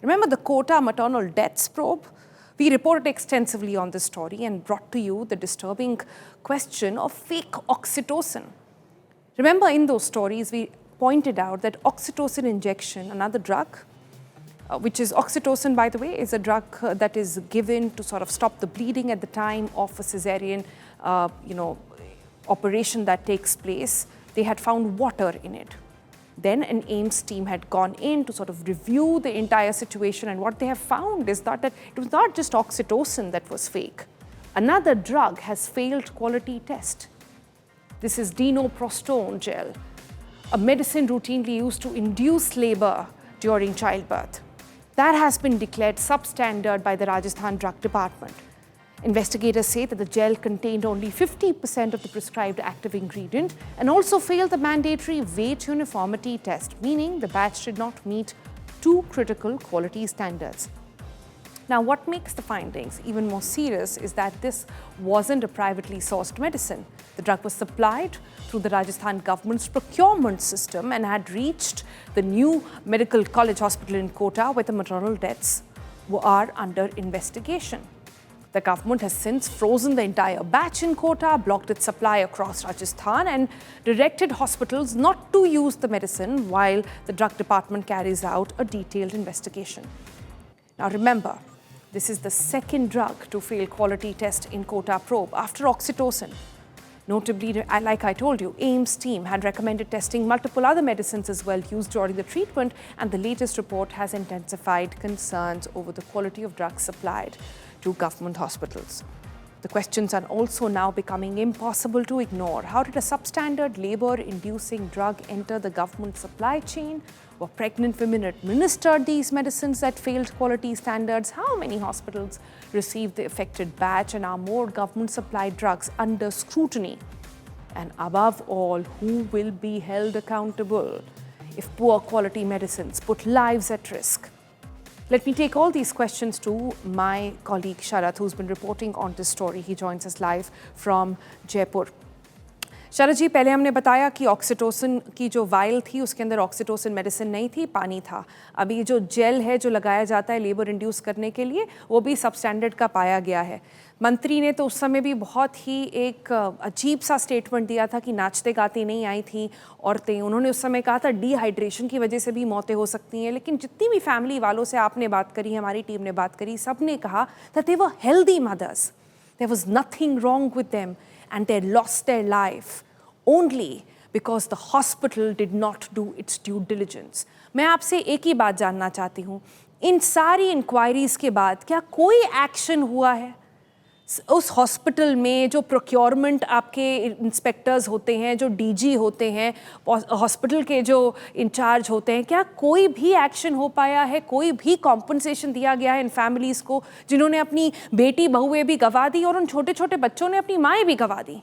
Remember the Kota maternal deaths probe? We reported extensively on this story and brought to you the disturbing question of fake oxytocin. Remember, in those stories, we pointed out that oxytocin injection, another drug, which is oxytocin, by the way, is a drug that is given to sort of stop the bleeding at the time of a cesarean, operation that takes place. They had found water in it. Then an AIIMS team had gone in to sort of review the entire situation, and what they have found is that it was not just oxytocin that was fake. Another drug has failed quality test. This is dinoprostone gel, a medicine routinely used to induce labor during childbirth. That has been declared substandard by the Rajasthan Drug Department. Investigators say that the gel contained only 50% of the prescribed active ingredient and also failed the mandatory weight uniformity test, meaning the batch did not meet two critical quality standards. Now, what makes the findings even more serious is that this wasn't a privately sourced medicine. The drug was supplied through the Rajasthan government's procurement system and had reached the new medical college hospital in Kota, where the maternal deaths are under investigation. The government has since frozen the entire batch in Kota, blocked its supply across Rajasthan, and directed hospitals not to use the medicine while the drug department carries out a detailed investigation. Now remember, this is the second drug to fail quality test in Kota probe after oxytocin. Notably, like I told you, AIIMS team had recommended testing multiple other medicines as well used during the treatment, and the latest report has intensified concerns over the quality of drugs supplied to government hospitals. The questions are also now becoming impossible to ignore. How did a substandard labor-inducing drug enter the government supply chain? Were pregnant women administered these medicines that failed quality standards? How many hospitals received the affected batch, and are more government-supplied drugs under scrutiny? And above all, who will be held accountable if poor quality medicines put lives at risk? Let me take all these questions to my colleague Sharath, who's been reporting on this story. He joins us live from Jaipur. शरद जी, पहले हमने बताया कि oxytocin की जो vial थी उसके अंदर oxytocin medicine नहीं थी, पानी था. अभी जो जेल है जो लगाया जाता है लेबर इंड्यूस करने के लिए, वो भी सबस्टैंडर्ड का पाया गया है. मंत्री ने तो उस समय भी बहुत ही एक अजीब सा स्टेटमेंट दिया था कि नाचते गाती नहीं आई थी औरतें. उन्होंने उस समय कहा था डिहाइड्रेशन की वजह से भी मौतें हो सकती हैं. लेकिन जितनी भी फैमिली वालों से आपने बात करी, हमारी टीम ने बात करी, सब ने कहा that they were healthy mothers. There was nothing wrong with them and they lost their life only because the hospital did not do its due diligence. मैं आपसे एक ही बात जानना चाहती हूँ, इन सारी इंक्वायरीज के बाद क्या कोई एक्शन हुआ है उस हॉस्पिटल में? जो प्रोक्योरमेंट आपके इंस्पेक्टर्स होते हैं, जो डीजी होते हैं, हॉस्पिटल के जो इंचार्ज होते हैं, क्या कोई भी एक्शन हो पाया है? कोई भी कॉम्पनसेशन दिया गया है इन फैमिलीज़ को जिन्होंने अपनी बेटी बहुएं भी गंवा दी और उन छोटे छोटे बच्चों ने अपनी माएँ भी गंवा दी?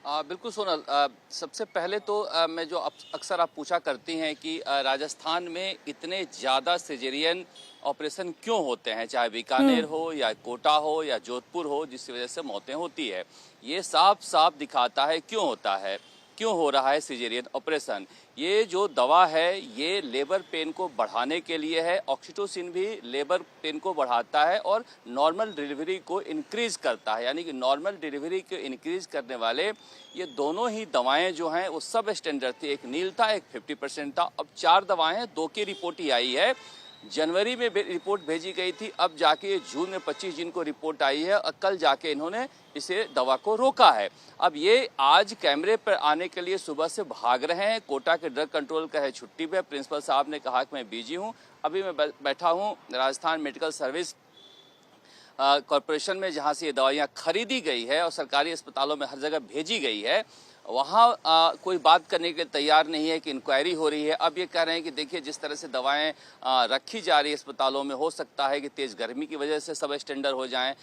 बिल्कुल सोनल, सबसे पहले तो मैं जो अक्सर आप पूछा करती हैं कि राजस्थान में इतने ज़्यादा सिजेरियन ऑपरेशन क्यों होते हैं, चाहे बीकानेर हो या कोटा हो या जोधपुर हो, जिसकी वजह से मौतें होती है. ये साफ साफ दिखाता है क्यों होता है, क्यों हो रहा है सिजेरियन ऑपरेशन. ये जो दवा है ये लेबर पेन को बढ़ाने के लिए है. ऑक्सीटोसिन भी लेबर पेन को बढ़ाता है और नॉर्मल डिलीवरी को इंक्रीज़ करता है. यानी कि नॉर्मल डिलीवरी को इंक्रीज़ करने वाले ये दोनों ही दवाएं जो हैं वो सब स्टैंडर्ड थी. एक नील था, एक 50% था. अब 4 दवाएं हैं, 2 की रिपोर्ट ही आई है. जनवरी में रिपोर्ट भेजी गई थी, अब जाके जून में 25 जून को रिपोर्ट आई है और कल जाके इन्होंने इसे दवा को रोका है. अब ये आज कैमरे पर आने के लिए सुबह से भाग रहे हैं. कोटा के ड्रग कंट्रोल का है छुट्टी पे. प्रिंसिपल साहब ने कहा कि मैं बिजी हूँ. अभी मैं बैठा हूँ राजस्थान मेडिकल सर्विस कॉरपोरेशन में, जहाँ से ये दवाइयाँ खरीदी गई है और सरकारी अस्पतालों में हर जगह भेजी गई है. वहाँ कोई बात करने के लिए तैयार नहीं है कि इंक्वायरी हो रही है. अब ये कह रहे हैं कि देखिए जिस तरह से दवाएं रखी जा रही है अस्पतालों में, हो सकता है कि तेज़ गर्मी की वजह से सब स्टैंडर्ड हो जाएं.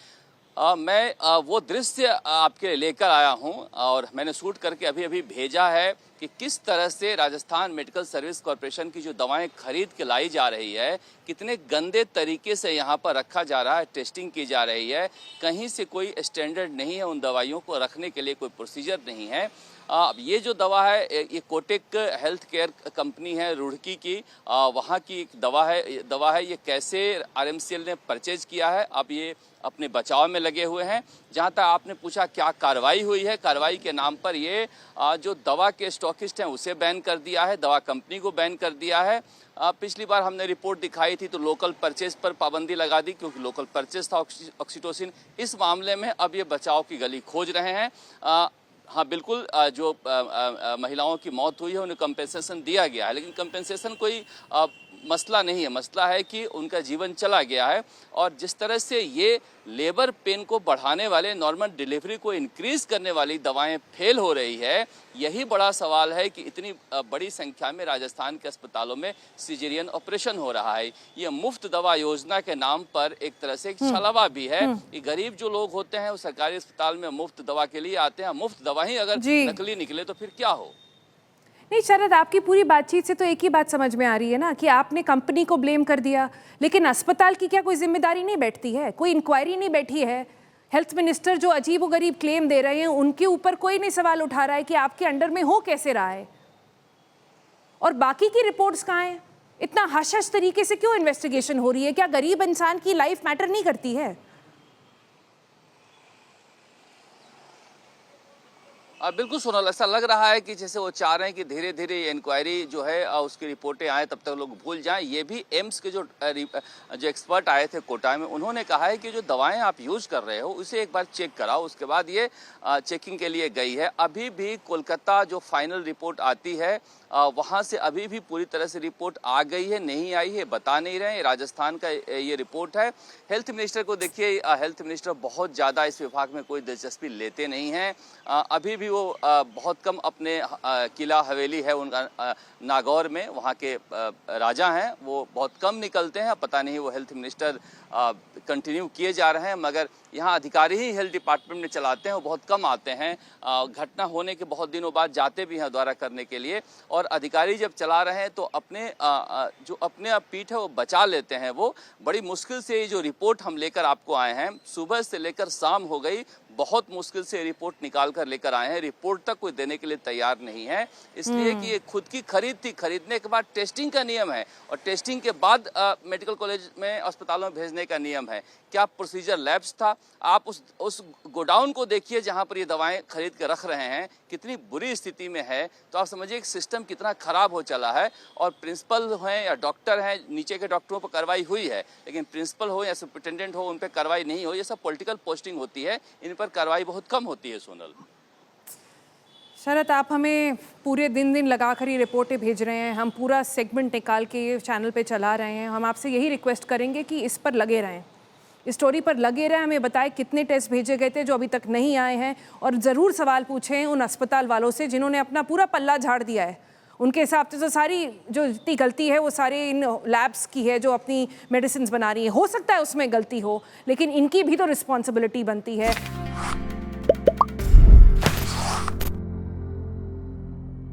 मैं वो दृश्य आपके लेकर आया हूं और मैंने शूट करके अभी अभी भेजा है कि किस तरह से राजस्थान मेडिकल सर्विस कॉरपोरेशन की जो दवाएं खरीद के लाई जा रही है, कितने गंदे तरीके से यहाँ पर रखा जा रहा है, टेस्टिंग की जा रही है, कहीं से कोई स्टैंडर्ड नहीं है, उन दवाइयों को रखने के लिए कोई प्रोसीजर नहीं है। अब ये जो दवा है ये कोटेक हेल्थ केयर कंपनी है रुड़की की, वहाँ की एक दवा है। ये कैसे आरएमसीएल ने परचेज किया है, अब ये अपने बचाव में लगे हुए हैं। जहाँ तक आपने पूछा क्या कार्रवाई हुई है, कार्रवाई के नाम पर ये जो दवा के स्टॉकिस्ट हैं उसे बैन कर दिया है, दवा कंपनी को बैन कर दिया है। पिछली बार हमने रिपोर्ट दिखाई थी तो लोकल परचेज पर पाबंदी लगा दी, क्योंकि लोकल परचेज था ऑक्सीटोसिन। इस मामले में अब ये बचाव की गली खोज रहे हैं। हाँ बिल्कुल, जो महिलाओं की मौत हुई है उन्हें कंपेंसेशन दिया गया है, लेकिन कंपेंसेशन कोई मसला नहीं है। मसला है कि उनका जीवन चला गया है, और जिस तरह से ये लेबर पेन को बढ़ाने वाले, नॉर्मल डिलीवरी को इंक्रीज करने वाली दवाएं फेल हो रही है, यही बड़ा सवाल है कि इतनी बड़ी संख्या में राजस्थान के अस्पतालों में सिजेरियन ऑपरेशन हो रहा है। ये मुफ्त दवा योजना के नाम पर एक तरह से एक छलावा भी है कि गरीब जो लोग होते हैं वो सरकारी अस्पताल में मुफ्त दवा के लिए आते हैं। मुफ्त दवा ही अगर नकली निकले तो फिर क्या हो। नहीं शरद, आपकी पूरी बातचीत से तो एक ही बात समझ में आ रही है ना कि आपने कंपनी को ब्लेम कर दिया, लेकिन अस्पताल की क्या कोई जिम्मेदारी नहीं बैठती है, कोई इंक्वायरी नहीं बैठी है। हेल्थ मिनिस्टर जो अजीबोगरीब क्लेम दे रहे हैं उनके ऊपर कोई नहीं सवाल उठा रहा है कि आपके अंडर में हो कैसे रहा है, और बाकी की रिपोर्ट्स कहाँ हैं? इतना हश-हश तरीके से क्यों इन्वेस्टिगेशन हो रही है? क्या गरीब इंसान की लाइफ मैटर नहीं करती है? बिल्कुल सोनल, ऐसा लग रहा है कि जैसे वो चाह रहे हैं कि धीरे धीरे इंक्वायरी जो है उसकी रिपोर्टें आए तब तक लोग भूल जाएं। ये भी एम्स के जो एक्सपर्ट आए थे कोटा में, उन्होंने कहा है कि जो दवाएं आप यूज कर रहे हो उसे एक बार चेक कराओ, उसके बाद ये चेकिंग के लिए गई है। अभी भी कोलकाता जो फाइनल रिपोर्ट आती है वहाँ से अभी भी पूरी तरह से रिपोर्ट आ गई है नहीं आई है बता नहीं रहे। राजस्थान का ये रिपोर्ट है। हेल्थ मिनिस्टर को देखिए, हेल्थ मिनिस्टर बहुत ज़्यादा इस विभाग में कोई दिलचस्पी लेते नहीं हैं। अभी भी वो बहुत कम अपने किला हवेली है उनका नागौर में, वहाँ के राजा हैं, वो बहुत कम निकलते हैं। पता नहीं वो हेल्थ मिनिस्टर कंटिन्यू किए जा रहे हैं, मगर यहाँ अधिकारी ही हेल्थ डिपार्टमेंट में चलाते हैं, वो बहुत कम आते हैं। घटना होने के बहुत दिनों बाद जाते भी हैं दौरा करने के लिए, और अधिकारी जब चला रहे हैं तो अपने जो अपने पीठ है वो बचा लेते हैं। वो बड़ी मुश्किल से ये जो रिपोर्ट हम लेकर आपको आए हैं, सुबह से लेकर शाम हो गई, बहुत मुश्किल से रिपोर्ट निकाल कर लेकर आए हैं। रिपोर्ट तक कोई देने के लिए तैयार नहीं है, इसलिए कि ये खुद की खरीद थी। खरीदने के बाद टेस्टिंग का नियम है, और टेस्टिंग के बाद मेडिकल कॉलेज में, अस्पतालों में भेजने का नियम है। क्या प्रोसीजर लैब्स था? आप उस गोडाउन को देखिए जहां पर ये दवाएं खरीद के रख रहे हैं, कितनी बुरी स्थिति में है। तो आप समझिए कि सिस्टम कितना खराब हो चला है। और प्रिंसिपल हैं या डॉक्टर हैं, नीचे के डॉक्टरों पर कार्रवाई हुई है, लेकिन प्रिंसिपल हो या सुपरिटेंडेंट हो उन पर कार्रवाई नहीं हो। ये सब पॉलिटिकल पोस्टिंग होती है, इन पर कार्रवाई बहुत कम होती है। सोनल, शरद, आप हमें पूरे दिन लगाकर ये रिपोर्टें भेज रहे हैं, हम पूरा सेगमेंट निकाल के ये चैनल पे चला रहे हैं। हम आपसे यही रिक्वेस्ट करेंगे कि इस पर लगे रहें, इस स्टोरी पर लगे रहें। हमें बताएं कितने टेस्ट भेजे गए थे जो अभी तक नहीं आए हैं, और ज़रूर सवाल पूछें उन अस्पताल वालों से जिन्होंने अपना पूरा पल्ला झाड़ दिया है। उनके हिसाब से तो सारी जो जितनी गलती है वो सारी इन लैब्स की है जो अपनी मेडिसिन बना रही है। हो सकता है उसमें गलती हो, लेकिन इनकी भी तो रिस्पॉन्सिबिलिटी बनती है।